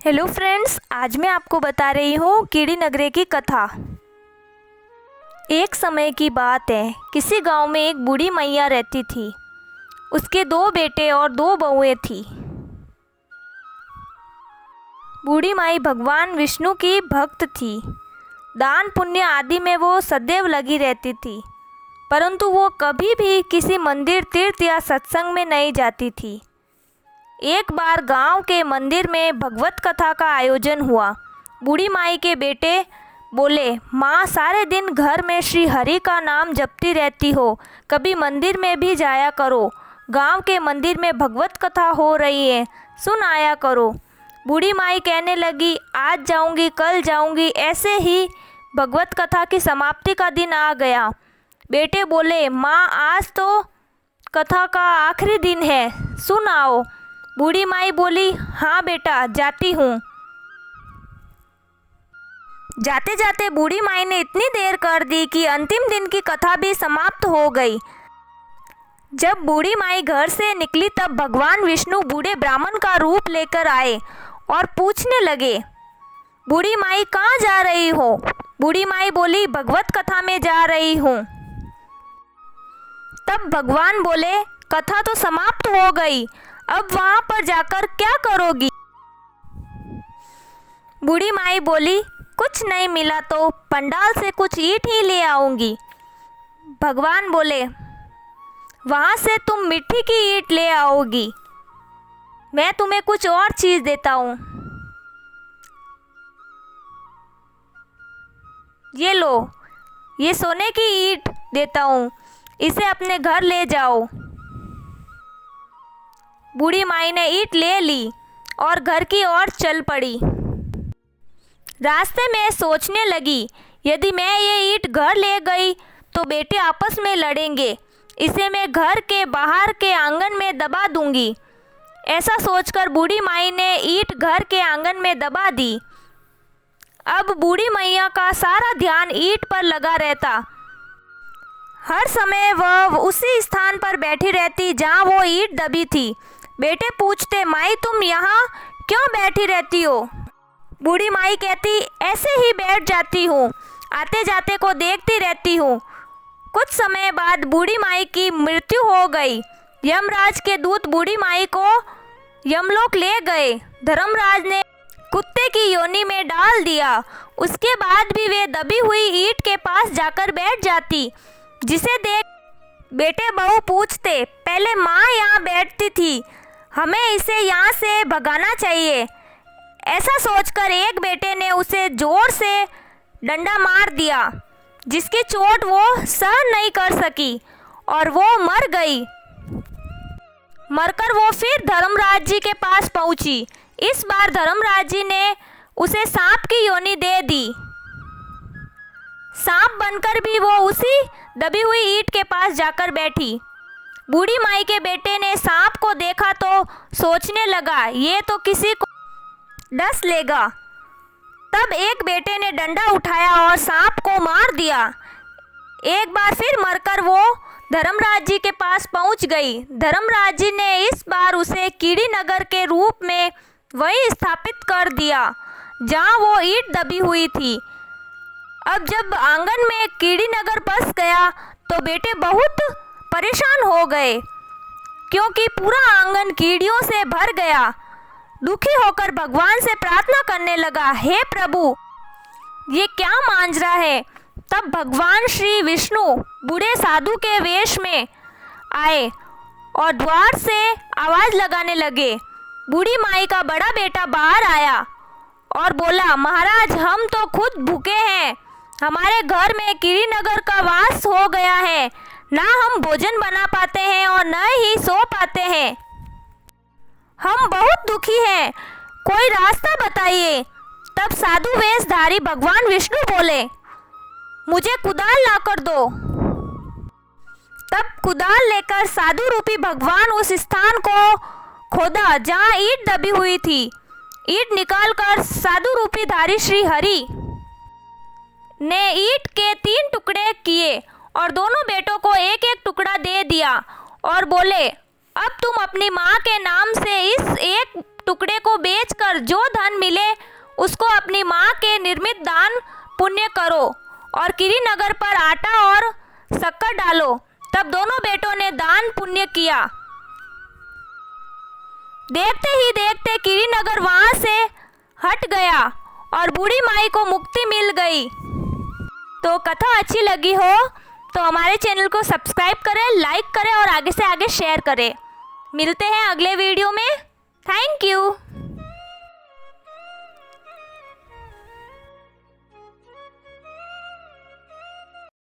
Hello friends, आज मैं आपको बता रही हूँ कीड़ी नगरे की कथा। एक समय की बात है, किसी गांव में एक बूढ़ी मैया रहती थी। उसके 2 बेटे और 2 बहुएं थी। बूढ़ी माई भगवान विष्णु की भक्त थी। दान पुण्य आदि में वो सदैव लगी रहती थी, परंतु वो कभी भी किसी मंदिर, तीर्थ या सत्संग में नहीं जाती थी। एक बार गांव के मंदिर में भगवत कथा का आयोजन हुआ। बूढ़ी माई के बेटे बोले, माँ सारे दिन घर में श्री हरि का नाम जपती रहती हो, कभी मंदिर में भी जाया करो। गांव के मंदिर में भगवत कथा हो रही है, सुन आया करो। बूढ़ी माई कहने लगी, आज जाऊंगी, कल जाऊंगी। ऐसे ही भगवत कथा की समाप्ति का दिन आ गया। बेटे बोले, माँ आज तो कथा का आखिरी दिन है, सुन आओ। बूढ़ी माई बोली, हाँ बेटा, जाती हूँ। जाते जाते बूढ़ी माई ने इतनी देर कर दी कि अंतिम दिन की कथा भी समाप्त हो गई। जब बूढ़ी माई घर से निकली तब भगवान विष्णु बूढ़े ब्राह्मण का रूप लेकर आए और पूछने लगे, बूढ़ी माई कहाँ जा रही हो? बूढ़ी माई बोली, भगवत कथा में जा रही हूँ। तब भगवान बोले, कथा तो समाप्त हो गई, अब वहां पर जाकर क्या करोगी? बूढ़ी माई बोली, कुछ नहीं मिला तो पंडाल से कुछ ईंट ही ले आऊंगी। भगवान बोले, वहां से तुम मिट्टी की ईंट ले आओगी, मैं तुम्हें कुछ और चीज देता हूँ। ये लो, ये सोने की ईंट देता हूँ, इसे अपने घर ले जाओ। बूढ़ी माई ने ईंट ले ली और घर की ओर चल पड़ी। रास्ते में सोचने लगी, यदि मैं ये ईंट घर ले गई तो बेटे आपस में लड़ेंगे, इसे मैं घर के बाहर के आंगन में दबा दूंगी। ऐसा सोचकर बूढ़ी माई ने ईंट घर के आंगन में दबा दी। अब बूढ़ी मैया का सारा ध्यान ईंट पर लगा रहता। हर समय वह उसी स्थान पर बैठी रहती जहाँ वो ईंट दबी थी। बेटे पूछते, माई तुम यहाँ क्यों बैठी रहती हो? बूढ़ी माई कहती, ऐसे ही बैठ जाती हूँ, आते जाते को देखती रहती हूँ। कुछ समय बाद बूढ़ी माई की मृत्यु हो गई। यमराज के दूत बूढ़ी माई को यमलोक ले गए। धर्मराज ने कुत्ते की योनि में डाल दिया। उसके बाद भी वे दबी हुई ईंट के पास जाकर बैठ जाती, जिसे देख बेटे बहू पूछते, पहले माँ यहाँ बैठती थी, हमें इसे यहाँ से भगाना चाहिए। ऐसा सोचकर एक बेटे ने उसे जोर से डंडा मार दिया, जिसकी चोट वो सहन नहीं कर सकी और वो मर गई। मरकर वो फिर धर्मराज जी के पास पहुंची। इस बार धर्मराज जी ने उसे सांप की योनि दे दी। सांप बनकर भी वो उसी दबी हुई ईंट के पास जाकर बैठी। बूढ़ी माई के बेटे ने सांप को देखा तो सोचने लगा, ये तो किसी को डस लेगा। तब एक बेटे ने डंडा उठाया और सांप को मार दिया। एक बार फिर मरकर वो धर्मराज जी के पास पहुंच गई। धर्मराज जी ने इस बार उसे कीड़ी नगर के रूप में वहीं स्थापित कर दिया जहां वो ईंट दबी हुई थी। अब जब आंगन में कीड़ी नगर बस गया तो बेटे बहुत परेशान हो गए, क्योंकि पूरा आंगन कीड़ियों से भर गया। दुखी होकर भगवान से प्रार्थना करने लगा, हे प्रभु, ये क्या मांजरा है? तब भगवान श्री विष्णु बूढ़े साधु के वेश में आए और द्वार से आवाज लगाने लगे। बूढ़ी माई का बड़ा बेटा बाहर आया और बोला, महाराज हम तो खुद भूखे हैं, हमारे घर में कीड़ी नगर का वास हो गया है, ना हम भोजन बना पाते हैं और न ही सो पाते हैं, हम बहुत दुखी हैं, कोई रास्ता बताइए। तब साधु वेशधारी भगवान विष्णु बोले, मुझे कुदाल लाकर दो। तब कुदाल लेकर साधु रूपी भगवान उस स्थान को खोदा जहाँ ईंट दबी हुई थी। ईंट निकालकर साधु रूपी धारी श्री हरि ने ईंट के 3 टुकड़े किए और दोनों बेटों को एक एक टुकड़ा दे दिया और बोले, अब तुम अपनी माँ के नाम से इस एक टुकड़े को बेचकर जो धन मिले उसको अपनी माँ के निर्मित दान पुण्य करो और गिरिनगर पर आटा और शक्कर डालो। तब दोनों बेटों ने दान पुण्य किया। देखते ही देखते गिरिनगर वहाँ से हट गया और बूढ़ी माई को मुक्ति मिल गई। तो कथा अच्छी लगी हो तो हमारे चैनल को सब्सक्राइब करें, लाइक करें और आगे से आगे शेयर करें। मिलते हैं अगले वीडियो में। Thank you.